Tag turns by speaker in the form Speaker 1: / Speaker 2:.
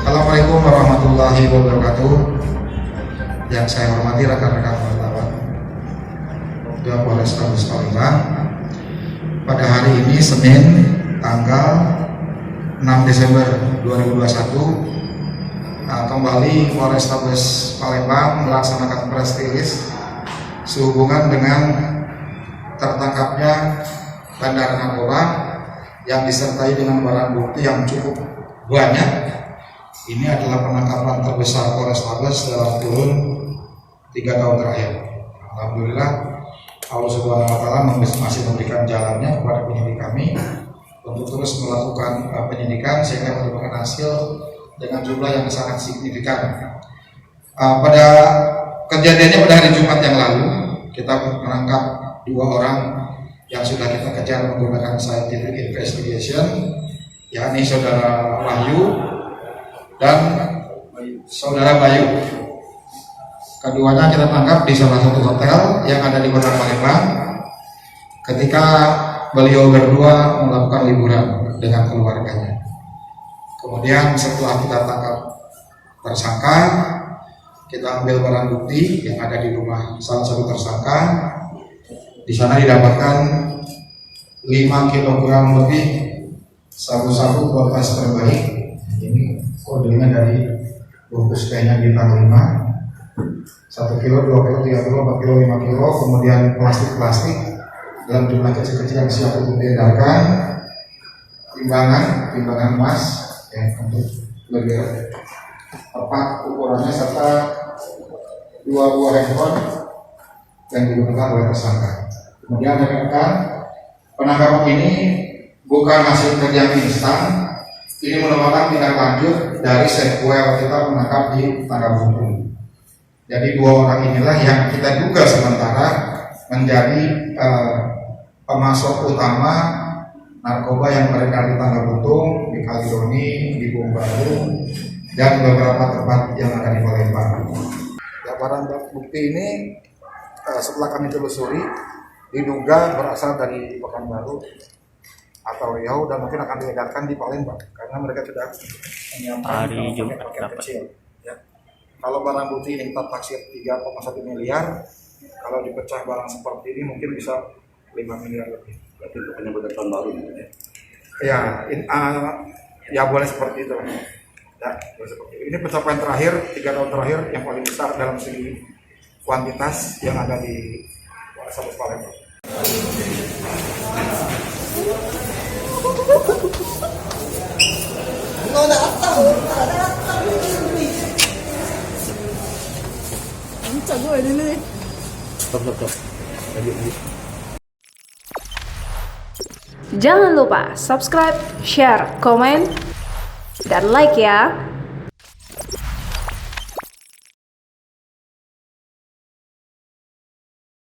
Speaker 1: Assalamualaikum warahmatullahi wabarakatuh. Yang saya hormati rekan-rekan wartawan Polrestabes Palembang, pada hari ini Senin tanggal 6 Desember 2021 kembali Polrestabes Palembang melaksanakan press release sehubungan dengan tertangkapnya bandar narkoba yang disertai dengan barang bukti yang cukup banyak. Ini adalah penangkapan terbesar Polrestabes dalam kurun 3 tahun terakhir. Alhamdulillah, Allah Subhanahu wa Ta'ala masih memberikan jalannya kepada penyidik kami untuk terus melakukan penyidikan sehingga menemukan hasil dengan jumlah yang sangat signifikan. Pada kejadiannya pada hari Jumat yang lalu, kita menangkap 2 orang yang sudah kita kejar menggunakan scientific investigation, yakni saudara Wahyu dan saudara Bayu. Keduanya kita tangkap di salah satu hotel yang ada di Kota Palembang ketika beliau berdua melakukan liburan dengan keluarganya. Kemudian setelah kita tangkap tersangka, kita ambil barang bukti yang ada di rumah salah satu tersangka. Di sana didapatkan 5 kg lebih sabu-sabu kualitas terbaik. Ini kodenya dari bungkus kayaknya bintang 5, 1 kilo, 2 kilo, 3 kilo, 4 kilo, 5 kilo, kemudian plastik dalam jumlah kecil-kecil yang siap untuk diedarkan, timbangan emas ya, untuk lebih tepat ukurannya, serta 2 buah handphone yang digunakan oleh tersangka. Kemudian rekan-rekan, penangkapan ini bukan hasil kerja yang instan. Ini merupakan tindak lanjut dari sequel kita menangkap di Tangga Buntung. Jadi 2 orang inilah yang kita duga sementara menjadi pemasok utama narkoba yang beredar di Tangga Buntung, di Kalidoni, di Bumbaru, dan beberapa tempat yang ada di Palembang. Ya, barang bukti ini setelah kami telusuri diduga berasal dari Pekanbaru atau Riau dan mungkin akan diedarkan di Palembang karena mereka sudah menyiapkan paket kecil. Ya. Kalau barang bukti ini kita taksir 3,1 miliar, kalau dipecah barang seperti ini mungkin bisa 5 miliar lebih.
Speaker 2: Berarti itu penyebutan tahun baru ya?
Speaker 1: Ya boleh seperti itu. Ya, boleh seperti itu. Ini pencapaian terakhir 3 tahun terakhir yang paling besar dalam segi kuantitas yang ada di Polrestabes Palembang.
Speaker 3: Jangan lupa subscribe, share, komen, dan like ya.